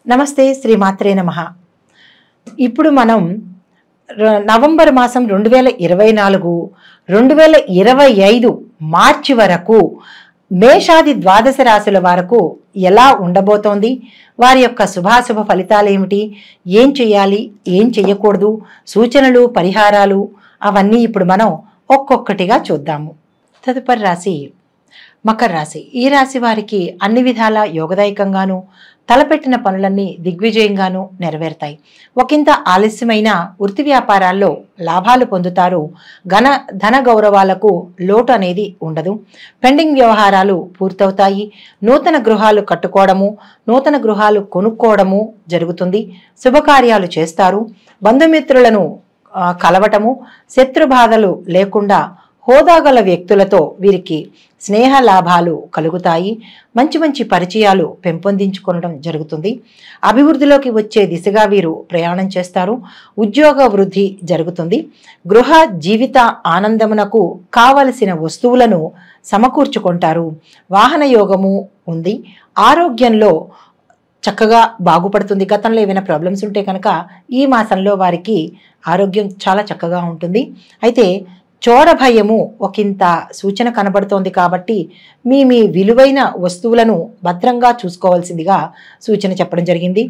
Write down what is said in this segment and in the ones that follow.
నమస్తే శ్రీమాత్రే నమః. ఇప్పుడు మనం నవంబర్ మాసం 2024, 2025 మార్చి వరకు మేషాది ద్వాదశ రాశుల వరకు ఎలా ఉండబోతోంది, వారి యొక్క శుభాశుభ ఫలితాలు ఏమిటి, ఏం చేయాలి, ఏం చేయకూడదు, సూచనలు, పరిహారాలు అవన్నీ ఇప్పుడు మనం ఒక్కొక్కటిగా చూద్దాము. తదుపరి రాశి మకర రాశి. ఈ రాశి వారికి అన్ని విధాల యోగదాయకంగాను, తలపెట్టిన పనులన్నీ దిగ్విజయంగాను నెరవేరుతాయి. ఒకంత ఆలస్యమైన వృత్తి వ్యాపారాల్లో లాభాలు పొందుతారు. ధన గౌరవాలకు లోటు అనేది ఉండదు. పెండింగ్ వ్యవహారాలు పూర్తవుతాయి. నూతన గృహాలు కట్టుకోవడము, నూతన గృహాలు కొనుక్కోవడము జరుగుతుంది. శుభకార్యాలు చేస్తారు. బంధుమిత్రులను కలవటము, శత్రుబాధలు లేకుండా హోదాగల వ్యక్తులతో వీరికి స్నేహ లాభాలు కలుగుతాయి. మంచి మంచి పరిచయాలు పెంపొందించుకోవడం జరుగుతుంది. అభివృద్ధిలోకి వచ్చే దిశగా వీరు ప్రయాణం చేస్తారు. ఉద్యోగ వృద్ధి జరుగుతుంది. గృహ జీవిత ఆనందమునకు కావలసిన వస్తువులను సమకూర్చుకుంటారు. వాహన యోగము ఉంది. ఆరోగ్యంలో చక్కగా బాగుపడుతుంది. గతంలో ఏమైనా ప్రాబ్లమ్స్ ఉంటే కనుక ఈ మాసంలో వారికి ఆరోగ్యం చాలా చక్కగా ఉంటుంది. అయితే చోర భయము ఒకంత సూచన కనబడుతోంది కాబట్టి మీ విలువైన వస్తువులను భద్రంగా చూసుకోవాల్సిందిగా సూచన చెప్పడం జరిగింది.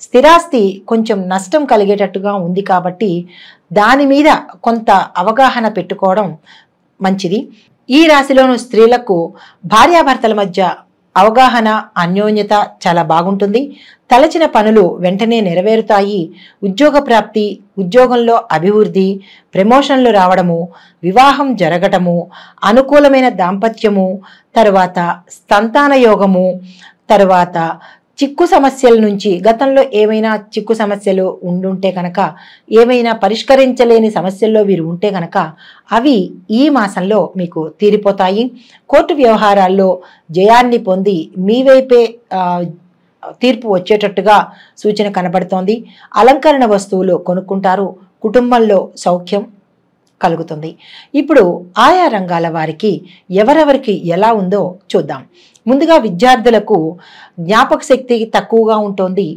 స్థిరాస్తి కొంచెం నష్టం కలిగేటట్టుగా ఉంది కాబట్టి దాని మీద కొంత అవగాహన పెట్టుకోవడం మంచిది. ఈ రాశిలోని స్త్రీలకు భార్యాభర్తల మధ్య అవగాహన, అన్యోన్యత చాలా బాగుంటుంది. తలచిన పనులు వెంటనే నెరవేరుతాయి. ఉద్యోగ ప్రాప్తి, ఉద్యోగంలో అభివృద్ధి, ప్రమోషన్లు రావడము, వివాహం జరగటము, అనుకూలమైన దాంపత్యము, తర్వాత సంతాన యోగము, తర్వాత చిక్కు సమస్యల నుంచి గతంలో ఏమైనా చిక్కు సమస్యలు ఉండుంటే కనుక, ఏమైనా పరిష్కరించలేని సమస్యల్లో వీరు ఉంటే కనుక అవి ఈ మాసంలో మీకు తీరిపోతాయి. కోర్టు వ్యవహారాల్లో జయాన్ని పొంది మీ వైపే తీర్పు వచ్చేటట్టుగా సూచన కనబడుతోంది. అలంకరణ వస్తువులు కొనుక్కుంటారు. కుటుంబంలో సౌఖ్యం కలుగుతుంది. ఇప్పుడు ఆయా రంగాల వారికి ఎవరెవరికి ఎలా ఉందో చూద్దాం. ముందుగా విద్యార్థులకు జ్ఞాపక శక్తి తక్కువగా ఉంటుంది.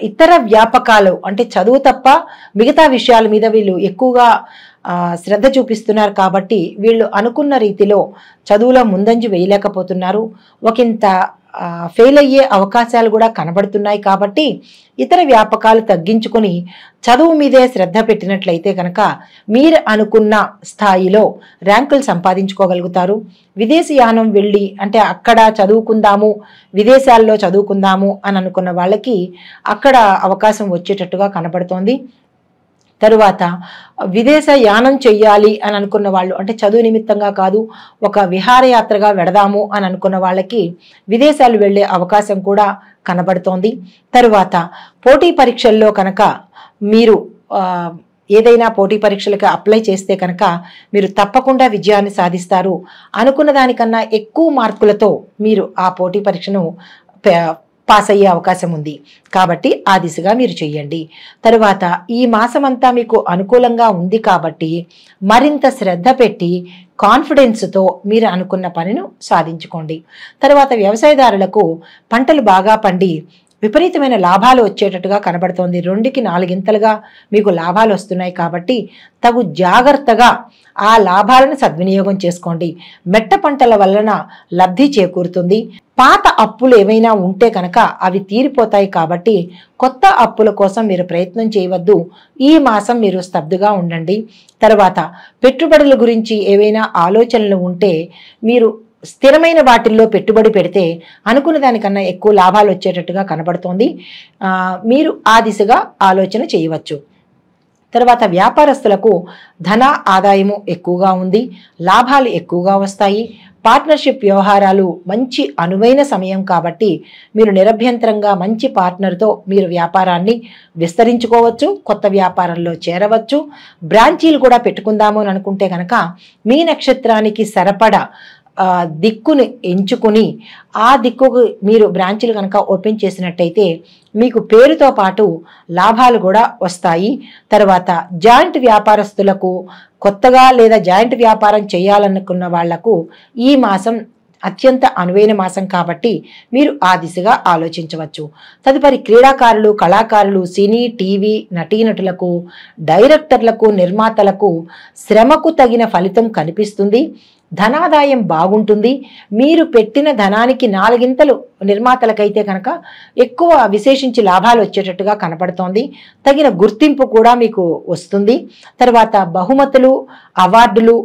ఇతర వ్యాపకాలు అంటే చదువు తప్ప మిగతా విషయాల మీద వీళ్ళు ఎక్కువగా శ్రద్ధ చూపిస్తున్నారు కాబట్టి వీళ్ళు అనుకున్న రీతిలో చదువులో ముందంజ వేయలేకపోతున్నారు. ఒకంత ఫెయిల్ అయ్యే అవకాశాలు కూడా కనబడుతున్నాయి కాబట్టి ఇతర వ్యాపకాలు తగ్గించుకొని చదువు మీదే శ్రద్ధ పెట్టినట్లయితే కనుక మీరు అనుకున్న స్థాయిలో ర్యాంకులు సంపాదించుకోగలుగుతారు. విదేశీయానం వెళ్ళి అంటే అక్కడ చదువుకుందాము, విదేశాల్లో చదువుకుందాము అని అనుకున్న వాళ్ళకి అక్కడ అవకాశం వచ్చేటట్టుగా కనబడుతోంది. తరువాత విదేశ యానం చెయ్యాలి అని అనుకున్న వాళ్ళు అంటే చదువు నిమిత్తంగా కాదు, ఒక విహారయాత్రగా వెడదాము అని అనుకున్న వాళ్ళకి విదేశాలు వెళ్ళే అవకాశం కూడా కనబడుతోంది. తరువాత పోటీ పరీక్షల్లో కనుక మీరు ఏదైనా పోటీ పరీక్షలకు అప్లై చేస్తే కనుక మీరు తప్పకుండా విజయాన్ని సాధిస్తారు. అనుకున్న దానికన్నా ఎక్కువ మార్కులతో మీరు ఆ పోటీ పరీక్షను పాస్ అయ్యే అవకాశం ఉంది కాబట్టి ఆ దిశగా మీరు చెయ్యండి. తరువాత ఈ మాసమంతా మీకు అనుకూలంగా ఉంది కాబట్టి మరింత శ్రద్ధ పెట్టి కాన్ఫిడెన్స్తో మీరు అనుకున్న పనిని సాధించుకోండి. తర్వాత వ్యవసాయదారులకు పంటలు బాగా పండి విపరీతమైన లాభాలు వచ్చేటట్టుగా కనబడుతోంది. 2కి 4 మీకు లాభాలు వస్తున్నాయి కాబట్టి తగు జాగ్రత్తగా ఆ లాభాలను సద్వినియోగం చేసుకోండి. మెట్ట పంటల వలన లబ్ధి చేకూరుతుంది. పాత అప్పులు ఏమైనా ఉంటే కనుక అవి తీరిపోతాయి కాబట్టి కొత్త అప్పుల కోసం మీరు ప్రయత్నం చేయవద్దు. ఈ మాసం మీరు స్తబ్దుగా ఉండండి. తర్వాత పెట్టుబడుల గురించి ఏవైనా ఆలోచనలు ఉంటే మీరు స్థిరమైన వాటిల్లో పెట్టుబడి పెడితే అనుకున్న దానికన్నా ఎక్కువ లాభాలు వచ్చేటట్టుగా కనబడుతోంది. మీరు ఆ దిశగా ఆలోచన చేయవచ్చు. తర్వాత వ్యాపారస్తులకు ధన ఆదాయము ఎక్కువగా ఉంది. లాభాలు ఎక్కువగా వస్తాయి. పార్ట్నర్షిప్ వ్యవహారాలు మంచి అనువైన సమయం కాబట్టి మీరు నిరభ్యంతరంగా మంచి పార్ట్నర్తో మీరు వ్యాపారాన్ని విస్తరించుకోవచ్చు. కొత్త వ్యాపారంలో చేరవచ్చు. బ్రాంచీలు కూడా పెట్టుకుందాము అని అనుకుంటే కనుక మీ నక్షత్రానికి సరిపడా దిక్కుని ఎంచుకుని ఆ దిక్కుకు మీరు బ్రాంచీలు కనుక ఓపెన్ చేసినట్టయితే మీకు పేరుతో పాటు లాభాలు కూడా వస్తాయి. తర్వాత జాయింట్ వ్యాపారస్తులకు కొత్తగా లేదా జాయింట్ వ్యాపారం చేయాలనుకున్న వాళ్లకు ఈ మాసం అత్యంత అనువైన మాసం కాబట్టి మీరు ఆ దిశగా ఆలోచించవచ్చు. తదుపరి క్రీడాకారులు, కళాకారులు, సినీ, టీవీ నటీనటులకు, డైరెక్టర్లకు, నిర్మాతలకు శ్రమకు తగిన ఫలితం కనిపిస్తుంది. ధనాదాయం బాగుంటుంది. మీరు పెట్టిన ధనానికి 4 నిర్మాతలకైతే కనుక ఎక్కువ విశేషించి లాభాలు వచ్చేటట్టుగా కనపడుతోంది. తగిన గుర్తింపు కూడా మీకు వస్తుంది. తర్వాత బహుమతులు, అవార్డులు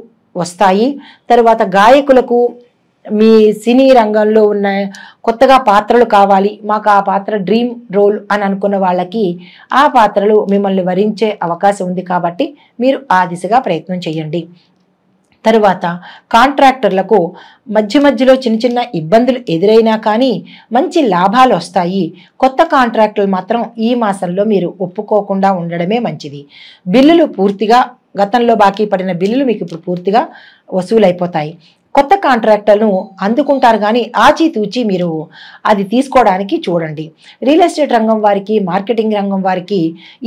వస్తాయి. తర్వాత గాయకులకు మీ సినీ రంగంలో ఉన్న కొత్తగా పాత్రలు కావాలి, మాకు ఆ పాత్ర డ్రీమ్ రోల్ అని అనుకున్న వాళ్ళకి ఆ పాత్రలు మిమ్మల్ని వరించే అవకాశం ఉంది కాబట్టి మీరు ఆ దిశగా ప్రయత్నం చేయండి. తరువాత కాంట్రాక్టర్లకు మధ్య మధ్యలో చిన్న చిన్న ఇబ్బందులు ఎదురైనా కానీ మంచి లాభాలు వస్తాయి. కొత్త కాంట్రాక్టులు మాత్రం ఈ మాసంలో మీరు ఒప్పుకోకుండా ఉండడమే మంచిది. బిల్లులు పూర్తిగా గతంలో బాకీ పడిన బిల్లులు మీకు ఇప్పుడు పూర్తిగా వసూలైపోతాయి. కొత్త కాంట్రాక్టర్ను అందుకుంటారు కానీ ఆచితూచి మీరు అది తీసుకోవడానికి చూడండి. రియల్ ఎస్టేట్ రంగం వారికి, మార్కెటింగ్ రంగం వారికి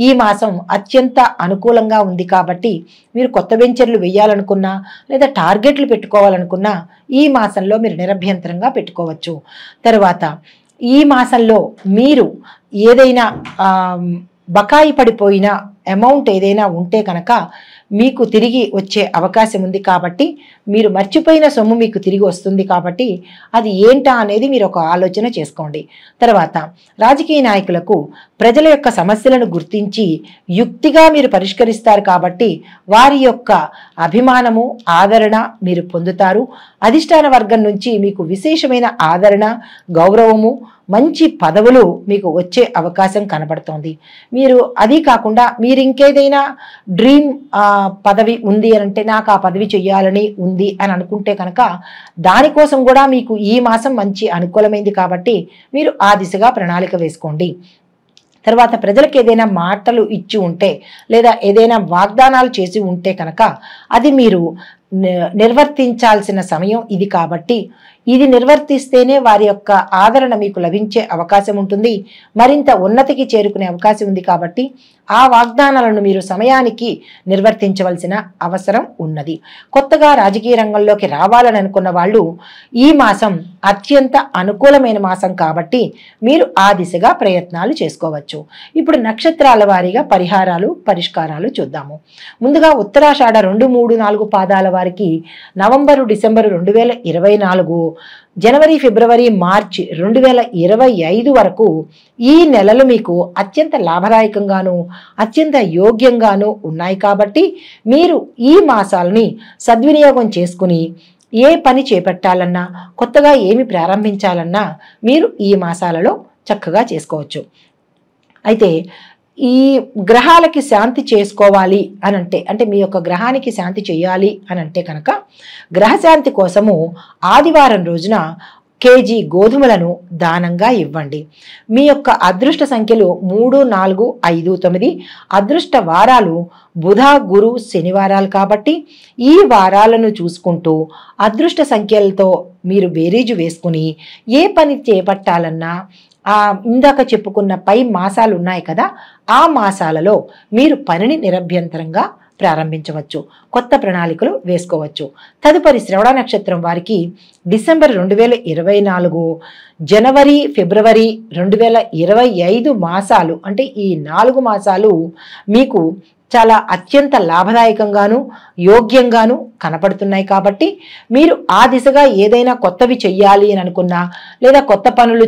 ఈ మాసం అత్యంత అనుకూలంగా ఉంది కాబట్టి మీరు కొత్త వెంచర్లు వేయాలనుకున్నా లేదా టార్గెట్లు పెట్టుకోవాలనుకున్నా ఈ మాసంలో మీరు నిరభ్యంతరంగా పెట్టుకోవచ్చు. తర్వాత ఈ మాసంలో మీరు ఏదైనా బకాయి పడిపోయిన అమౌంట్ ఏదైనా ఉంటే కనుక మీకు తిరిగి వచ్చే అవకాశం ఉంది కాబట్టి మీరు మర్చిపోయిన సొమ్ము మీకు తిరిగి వస్తుంది కాబట్టి అది ఏంటా అనేది మీరు ఒక ఆలోచన చేసుకోండి. తర్వాత రాజకీయ నాయకులకు ప్రజల యొక్క సమస్యలను గుర్తించి యుక్తిగా మీరు పరిష్కరిస్తారు కాబట్టి వారి యొక్క అభిమానము, ఆదరణ మీరు పొందుతారు. అధిష్టాన వర్గం నుంచి మీకు విశేషమైన ఆదరణ, గౌరవము, మంచి పదవులు మీకు వచ్చే అవకాశం కనబడుతోంది. మీరు అది కాకుండా మీరు ఇంకేదైనా డ్రీమ్ పదవి ఉంది అని అంటే నాకు ఆ పదవి చెయ్యాలని ఉంది అని అనుకుంటే కనుక దానికోసం కూడా మీకు ఈ మాసం మంచి అనుకూలమైంది కాబట్టి మీరు ఆ దిశగా ప్రణాళిక వేసుకోండి. తర్వాత ప్రజలకు ఏదైనా మాటలు ఇచ్చి ఉంటే లేదా ఏదైనా వాగ్దానాలు చేసి ఉంటే కనుక అది మీరు నిర్వర్తించాల్సిన సమయం ఇది కాబట్టి ఇది నిర్వర్తిస్తేనే వారి యొక్క ఆదరణ మీకు లభించే అవకాశం ఉంటుంది. మరింత ఉన్నతికి చేరుకునే అవకాశం ఉంది కాబట్టి ఆ వాగ్దానాలను మీరు సమయానికి నిర్వర్తించవలసిన అవసరం ఉన్నది. కొత్తగా రాజకీయ రంగంలోకి రావాలని అనుకున్న వాళ్ళు ఈ మాసం అత్యంత అనుకూలమైన మాసం కాబట్టి మీరు ఆ దిశగా ప్రయత్నాలు చేసుకోవచ్చు. ఇప్పుడు నక్షత్రాల వారీగా పరిహారాలు, పరిష్కారాలు చూద్దాము. ముందుగా ఉత్తరాషాఢ 2, 3, 4 పాదాల వారికి నవంబరు, డిసెంబరు 2024, జనవరి, ఫిబ్రవరి, మార్చి 2025 వరకు ఈ నెలలు మీకు అత్యంత లాభదాయకంగాను అత్యంత యోగ్యంగాను ఉన్నాయి కాబట్టి మీరు ఈ మాసాలని సద్వినియోగం చేసుకుని ఏ పని చేపట్టాలన్నా కొత్తగా ఏమి ప్రారంభించాలన్నా మీరు ఈ మాసాలలో చక్కగా చేసుకోవచ్చు. అయితే ఈ గ్రహాలకి శాంతి చేసుకోవాలి అని అంటే మీ యొక్క గ్రహానికి శాంతి చేయాలి అని అంటే కనుక గ్రహశాంతి కోసము ఆదివారం రోజున కేజీ గోధుమలను దానంగా ఇవ్వండి. మీ యొక్క అదృష్ట సంఖ్యలు 3, 4, 5, 9. అదృష్ట వారాలు బుధ, గురు, శనివారాలు కాబట్టి ఈ వారాలను చూసుకుంటూ అదృష్ట సంఖ్యలతో మీరు బేరీజు వేసుకుని ఏ పని చేపట్టాలన్నా ఇందాక చెప్పుకున్న పై మాసాలు ఉన్నాయి కదా ఆ మాసాలలో మీరు పనిని నిరభ్యంతరంగా ప్రారంభించవచ్చు, కొత్త ప్రణాళికలు వేసుకోవచ్చు. తదుపరి శ్రవణ నక్షత్రం వారికి డిసెంబర్ 2024, జనవరి, ఫిబ్రవరి 2025 మాసాలు అంటే ఈ 4 మాసాలు మీకు చాలా అత్యంత లాభదాయకంగాను యోగ్యంగాను కనపడుతున్నాయి కాబట్టి మీరు ఆ దిశగా ఏదైనా కొత్తవి చెయ్యాలి అని అనుకున్నా లేదా కొత్త పనులు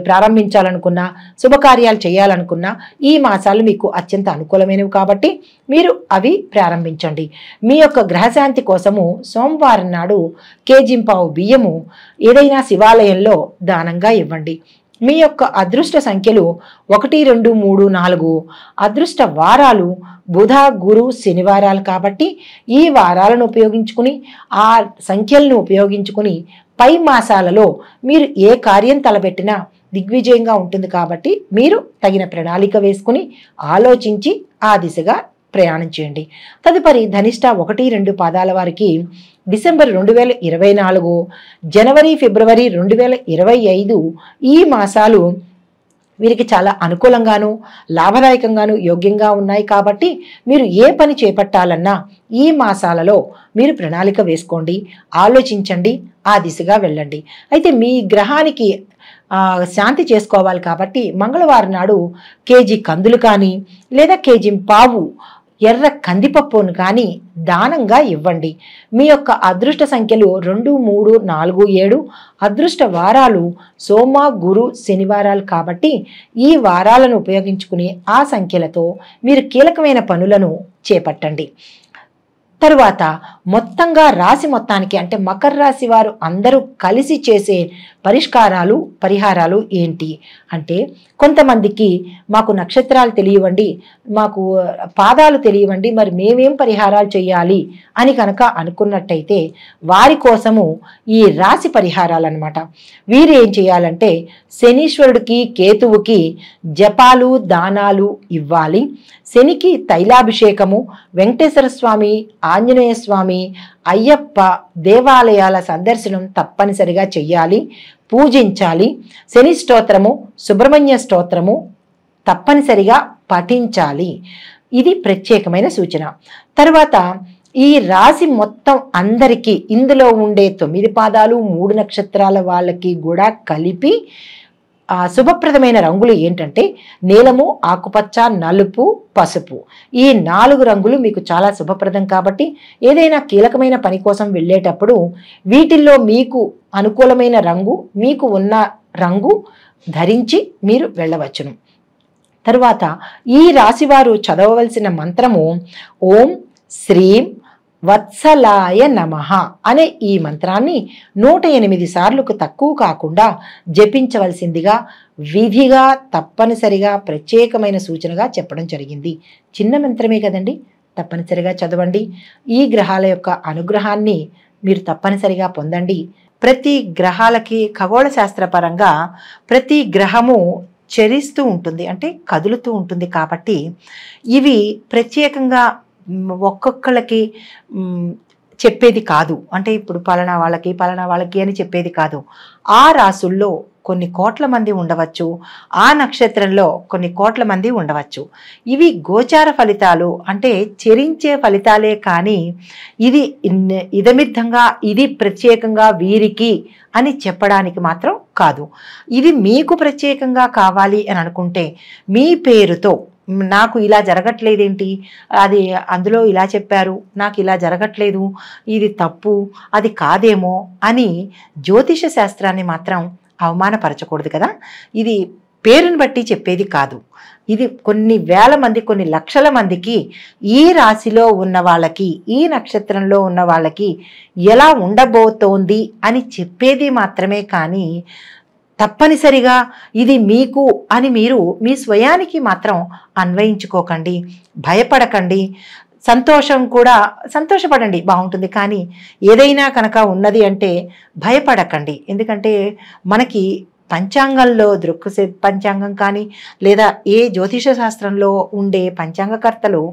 ప్రారంభించాలనుకున్నా శుభకార్యాలు చేయాలనుకున్నా ఈ మాసాలు మీకు అత్యంత అనుకూలమైనవి కాబట్టి మీరు అవి ప్రారంభించండి. మీ యొక్క గ్రహశాంతి కోసము సోమవారం నాడు కేజింపావు బియ్యము ఏదైనా శివాలయంలో దానంగా ఇవ్వండి. మీ యొక్క అదృష్ట సంఖ్యలు 1, 2, 3, 4. అదృష్ట వారాలు బుధ, గురు, శనివారాలు కాబట్టి ఈ వారాలను ఉపయోగించుకుని ఆ సంఖ్యలను ఉపయోగించుకుని పై మాసాలలో మీరు ఏ కార్యం తలపెట్టినా దిగ్విజయంగా ఉంటుంది కాబట్టి మీరు తగిన ప్రణాళిక వేసుకుని ఆలోచించి ఆ దిశగా ప్రయాణం చేయండి. తదుపరి ధనిష్ట 1, 2 పాదాల వారికి డిసెంబర్ 2024, జనవరి, ఫిబ్రవరి 2025 ఈ మాసాలు వీరికి చాలా అనుకూలంగాను లాభదాయకంగాను యోగ్యంగా ఉన్నాయి కాబట్టి మీరు ఏ పని చేపట్టాలన్నా ఈ మాసాలలో మీరు ప్రణాళిక వేసుకోండి, ఆలోచించండి, ఆ దిశగా వెళ్ళండి. అయితే మీ గ్రహానికి శాంతి చేసుకోవాలి కాబట్టి మంగళవారం నాడు కేజీ కందులు కానీ లేదా కేజీ పావు ఎర్ర కందిపప్పును కానీ దానంగా ఇవ్వండి. మీ యొక్క అదృష్ట సంఖ్యలు 2, 3, 4, 7. అదృష్ట వారాలు సోమ, గురు, శనివారాలు కాబట్టి ఈ వారాలను ఉపయోగించుకుని ఆ సంఖ్యలతో మీరు కీలకమైన పనులను చేపట్టండి. తరువాత మొత్తంగా రాశి మొత్తానికి అంటే మకర రాశి వారు అందరూ కలిసి చేసే పరిహారాలు ఏంటి అంటే, కొంతమందికి మాకు నక్షత్రాలు తెలియవండి, మాకు పాదాలు తెలియవండి, మరి మేమేం పరిహారాలు చేయాలి అని కనుక అనుకున్నట్టయితే వారి కోసము ఈ రాశి పరిహారాలు అన్నమాట. వీరు ఏం చేయాలంటే శనీశ్వరుడికి, కేతువుకి జపాలు, దానాలు ఇవ్వాలి. శనికి తైలాభిషేకము, వెంకటేశ్వర స్వామి, ఆంజనేయ స్వామి, అయ్యప్ప దేవాలయాల సందర్శనం తప్పనిసరిగా చెయ్యాలి, పూజించాలి. శని స్తోత్రము, సుబ్రహ్మణ్య స్తోత్రము తప్పనిసరిగా పఠించాలి. ఇది ప్రత్యేకమైన సూచన. తర్వాత ఈ రాశి మొత్తం అందరికీ ఇందులో ఉండే 9 పాదాలు 3 నక్షత్రాల వాళ్ళకి కూడా కలిపి శుభప్రదమైన రంగులు ఏంటంటే నీలము, ఆకుపచ్చ, నలుపు, పసుపు. ఈ 4 రంగులు మీకు చాలా శుభప్రదం కాబట్టి ఏదైనా కీలకమైన పని కోసం వెళ్ళేటప్పుడు వీటిల్లో మీకు అనుకూలమైన రంగు, మీకు ఉన్న రంగు ధరించి మీరు వెళ్ళవచ్చును. తరువాత ఈ రాశివారు చదవవలసిన మంత్రము ఓం శ్రీం వత్సలాయ నమః అనే ఈ మంత్రాన్ని 108 సార్లకు తక్కువ కాకుండా జపించవలసిందిగా విధిగా తప్పనిసరిగా ప్రత్యేకమైన సూచనగా చెప్పడం జరిగింది. చిన్న మంత్రమే కదండి, తప్పనిసరిగా చదవండి. ఈ గ్రహాల యొక్క అనుగ్రహాన్ని మీరు తప్పనిసరిగా పొందండి. ప్రతి గ్రహాలకి ఖగోళ శాస్త్రపరంగా ప్రతి గ్రహము చరిస్తూ ఉంటుంది, అంటే కదులుతూ ఉంటుంది. కాబట్టి ఇవి ప్రత్యేకంగా ఒక్కొక్కళ్ళకి చెప్పేది కాదు. అంటే ఇప్పుడు పలానా వాళ్ళకి అని చెప్పేది కాదు. ఆ రాసుల్లో కొన్ని కోట్ల మంది ఉండవచ్చు, ఆ నక్షత్రంలో కొన్ని కోట్ల మంది ఉండవచ్చు. ఇవి గోచార ఫలితాలు, అంటే చెరించే ఫలితాలే కానీ ఇది ఇదమిద్ధంగా ఇది ప్రత్యేకంగా వీరికి అని చెప్పడానికి మాత్రం కాదు. ఇది మీకు ప్రత్యేకంగా కావాలి అని అనుకుంటే మీ పేరుతో నాకు ఇలా జరగట్లేదేంటి, అది అందులో ఇలా చెప్పారు, నాకు ఇలా జరగట్లేదు, ఇది తప్పు, అది కాదేమో అని జ్యోతిష శాస్త్రాన్ని మాత్రం అవమానపరచకూడదు కదా. ఇది పేరుని బట్టి చెప్పేది కాదు. ఇది కొన్ని వేల మంది, కొన్ని లక్షల మందికి ఈ రాశిలో ఉన్న వాళ్ళకి, ఈ నక్షత్రంలో ఉన్న వాళ్ళకి ఎలా ఉండబోతోంది అని చెప్పేది మాత్రమే. కానీ తప్పనిసరిగా ఇది మీకు అని మీరు మీ స్వయానికి మాత్రం అన్వయించుకోకండి, భయపడకండి. సంతోషపడండి, బాగుంటుంది. కానీ ఏదైనా కనుక ఉన్నది అంటే భయపడకండి. ఎందుకంటే మనకి పంచాంగంలో పంచాంగం కానీ లేదా ఏ జ్యోతిష శాస్త్రంలో ఉండే పంచాంగకర్తలు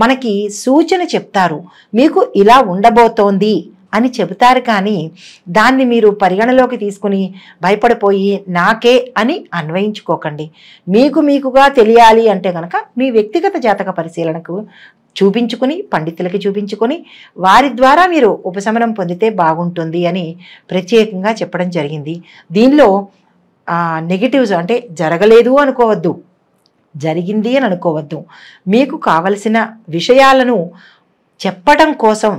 మనకి సూచన చెప్తారు, మీకు ఇలా ఉండబోతోంది అని చెబుతారు. కానీ దాన్ని మీరు పరిగణలోకి తీసుకుని భయపడిపోయి నాకే అని అన్వయించుకోకండి. మీకుగా తెలియాలి అంటే కనుక మీ వ్యక్తిగత జాతక పరిశీలనకు చూపించుకుని, పండితులకి చూపించుకొని వారి ద్వారా మీరు ఉపశమనం పొందితే బాగుంటుంది అని ప్రత్యేకంగా చెప్పడం జరిగింది. దీనిలో నెగిటివ్స్ అంటే జరగలేదు అనుకోవద్దు, జరిగింది అని అనుకోవద్దు. మీకు కావలసిన విషయాలను చెప్పడం కోసం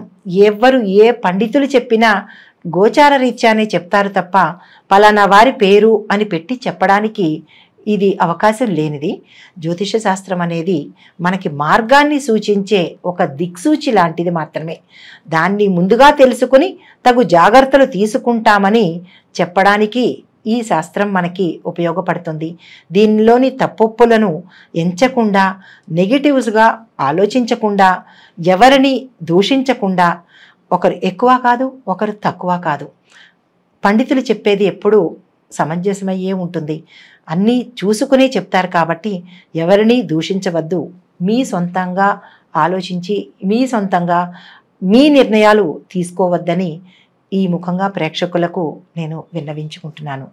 ఎవరు ఏ పండితులు చెప్పినా గోచార రీత్యానే చెప్తారు తప్ప పలానా వారి పేరు అని పెట్టి చెప్పడానికి ఇది అవకాశం లేనిది. జ్యోతిష శాస్త్రం అనేది మనకి మార్గాన్ని సూచించే ఒక దిక్సూచి లాంటిది మాత్రమే. దాన్ని ముందుగా తెలుసుకుని తగు జాగ్రత్తలు తీసుకుంటామని చెప్పడానికి ఈ శాస్త్రం మనకి ఉపయోగపడుతుంది. దీనిలోని తప్పొప్పులను ఎంచకుండా, నెగిటివ్స్గా ఆలోచించకుండా, ఎవరిని దూషించకుండా, ఒకరు ఎక్కువ కాదు, ఒకరు తక్కువ కాదు. పండితులు చెప్పేది ఎప్పుడూ సమంజసమయ్యే ఉంటుంది. అన్నీ చూసుకునే చెప్తారు కాబట్టి ఎవరిని దూషించవద్దు. మీ సొంతంగా ఆలోచించి మీ సొంతంగా మీ నిర్ణయాలు తీసుకోవద్దని ఈ ముఖంగా ప్రేక్షకులకు నేను విన్నవించుకుంటున్నాను.